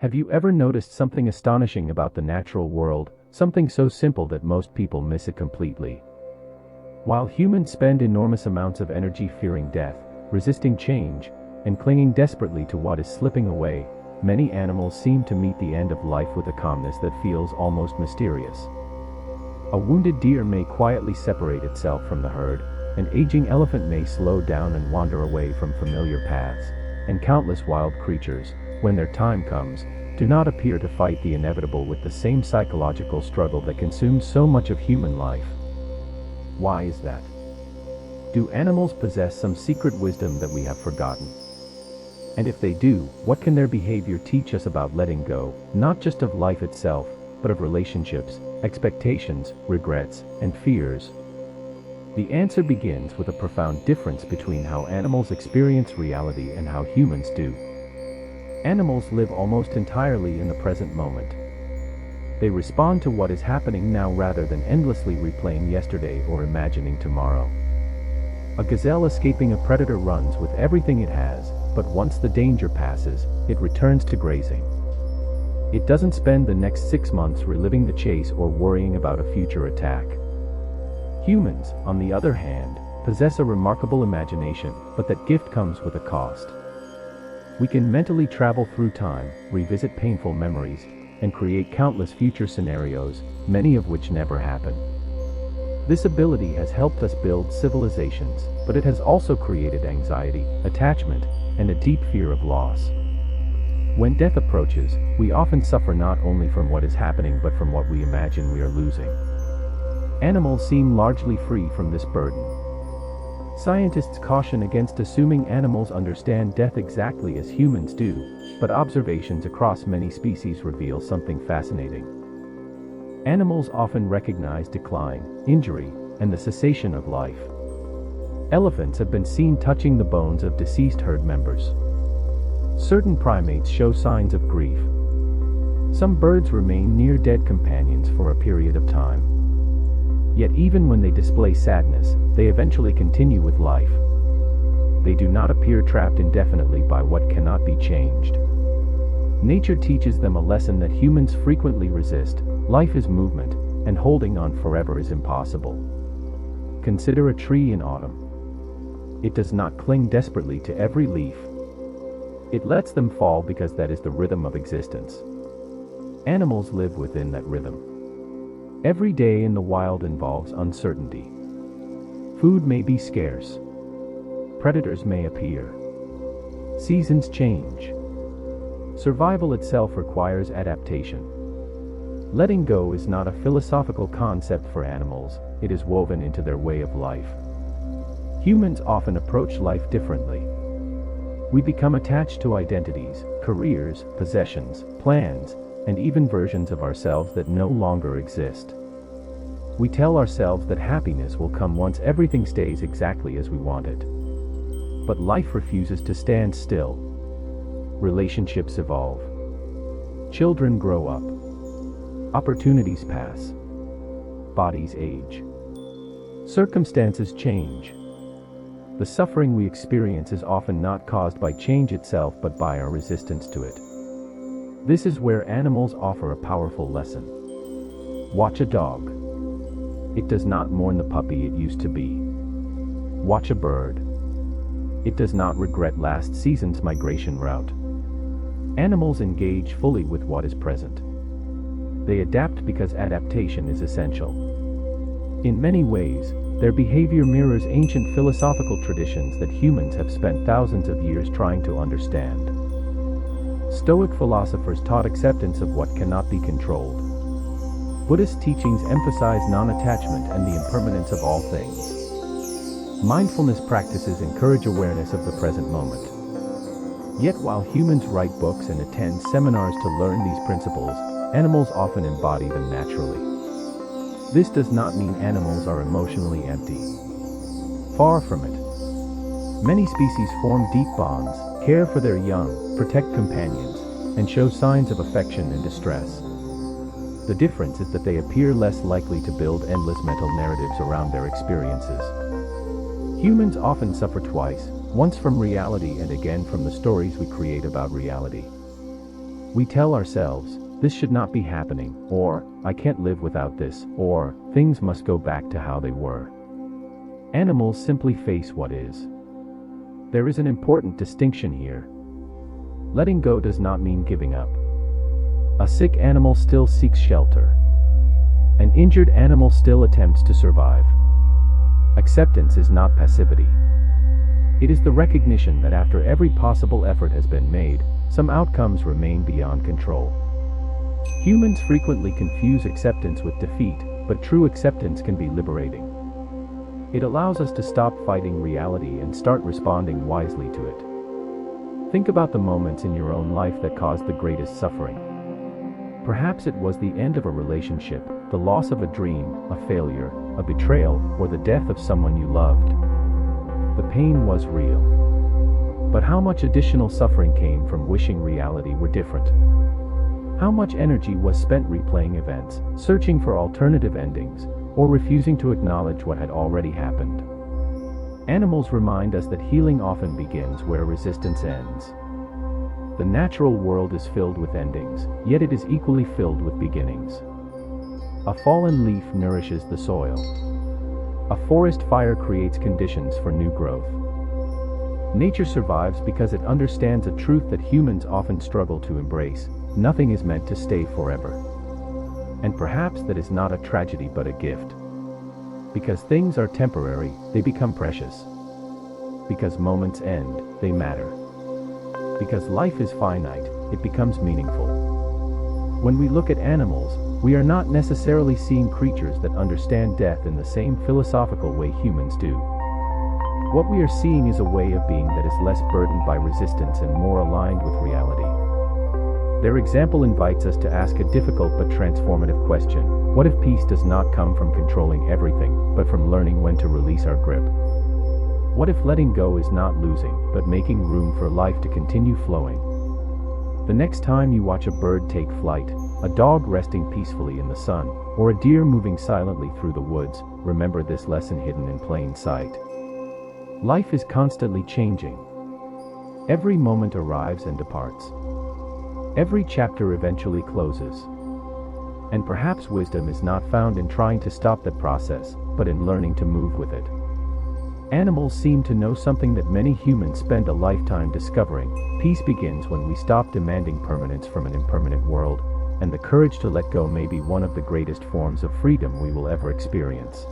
Have you ever noticed something astonishing about the natural world, something so simple that most people miss it completely? While humans spend enormous amounts of energy fearing death, resisting change, and clinging desperately to what is slipping away, many animals seem to meet the end of life with a calmness that feels almost mysterious. A wounded deer may quietly separate itself from the herd, an aging elephant may slow down and wander away from familiar paths, and countless wild creatures, when their time comes, do not appear to fight the inevitable with the same psychological struggle that consumes so much of human life. Why is that? Do animals possess some secret wisdom that we have forgotten? And if they do, what can their behavior teach us about letting go, not just of life itself, but of relationships, expectations, regrets, and fears? The answer begins with a profound difference between how animals experience reality and how humans do. Animals live almost entirely in the present moment. They respond to what is happening now rather than endlessly replaying yesterday or imagining tomorrow. A gazelle escaping a predator runs with everything it has, but once the danger passes, it returns to grazing. It doesn't spend the next 6 months reliving the chase or worrying about a future attack. Humans, on the other hand, possess a remarkable imagination, but that gift comes with a cost. We can mentally travel through time, revisit painful memories, and create countless future scenarios, many of which never happen. This ability has helped us build civilizations, but it has also created anxiety, attachment, and a deep fear of loss. When death approaches, we often suffer not only from what is happening but from what we imagine we are losing. Animals seem largely free from this burden. Scientists caution against assuming animals understand death exactly as humans do, but observations across many species reveal something fascinating. Animals often recognize decline, injury, and the cessation of life. Elephants have been seen touching the bones of deceased herd members. Certain primates show signs of grief. Some birds remain near-dead companions for a period of time. Yet even when they display sadness, they eventually continue with life. They do not appear trapped indefinitely by what cannot be changed. Nature teaches them a lesson that humans frequently resist: life is movement, and holding on forever is impossible. Consider a tree in autumn. It does not cling desperately to every leaf. It lets them fall because that is the rhythm of existence. Animals live within that rhythm. Every day in the wild involves uncertainty. Food may be scarce. Predators may appear. Seasons change. Survival itself requires adaptation. Letting go is not a philosophical concept for animals, it is woven into their way of life. Humans often approach life differently. We become attached to identities, careers, possessions, plans, and even versions of ourselves that no longer exist. We tell ourselves that happiness will come once everything stays exactly as we want it. But life refuses to stand still. Relationships evolve. Children grow up. Opportunities pass. Bodies age. Circumstances change. The suffering we experience is often not caused by change itself but by our resistance to it. This is where animals offer a powerful lesson. Watch a dog. It does not mourn the puppy it used to be. Watch a bird. It does not regret last season's migration route. Animals engage fully with what is present. They adapt because adaptation is essential. In many ways, their behavior mirrors ancient philosophical traditions that humans have spent thousands of years trying to understand. Stoic philosophers taught acceptance of what cannot be controlled. Buddhist teachings emphasize non-attachment and the impermanence of all things. Mindfulness practices encourage awareness of the present moment. Yet while humans write books and attend seminars to learn these principles, animals often embody them naturally. This does not mean animals are emotionally empty. Far from it. Many species form deep bonds, care for their young, protect companions, and show signs of affection and distress. The difference is that they appear less likely to build endless mental narratives around their experiences. Humans often suffer twice, once from reality and again from the stories we create about reality. We tell ourselves, this should not be happening, or, I can't live without this, or, things must go back to how they were. Animals simply face what is. There is an important distinction here. Letting go does not mean giving up. A sick animal still seeks shelter. An injured animal still attempts to survive. Acceptance is not passivity. It is the recognition that after every possible effort has been made, some outcomes remain beyond control. Humans frequently confuse acceptance with defeat, but true acceptance can be liberating. It allows us to stop fighting reality and start responding wisely to it. Think about the moments in your own life that caused the greatest suffering. Perhaps it was the end of a relationship, the loss of a dream, a failure, a betrayal, or the death of someone you loved. The pain was real. But how much additional suffering came from wishing reality were different? How much energy was spent replaying events, searching for alternative endings, or refusing to acknowledge what had already happened? Animals remind us that healing often begins where resistance ends. The natural world is filled with endings, yet it is equally filled with beginnings. A fallen leaf nourishes the soil. A forest fire creates conditions for new growth. Nature survives because it understands a truth that humans often struggle to embrace: nothing is meant to stay forever. And perhaps that is not a tragedy but a gift. Because things are temporary, they become precious. Because moments end, they matter. Because life is finite, it becomes meaningful. When we look at animals, we are not necessarily seeing creatures that understand death in the same philosophical way humans do. What we are seeing is a way of being that is less burdened by resistance and more aligned with reality. Their example invites us to ask a difficult but transformative question: what if peace does not come from controlling everything, but from learning when to release our grip? What if letting go is not losing, but making room for life to continue flowing? The next time you watch a bird take flight, a dog resting peacefully in the sun, or a deer moving silently through the woods, remember this lesson hidden in plain sight. Life is constantly changing. Every moment arrives and departs. Every chapter eventually closes. And perhaps wisdom is not found in trying to stop that process, but in learning to move with it. Animals seem to know something that many humans spend a lifetime discovering: peace begins when we stop demanding permanence from an impermanent world, and the courage to let go may be one of the greatest forms of freedom we will ever experience.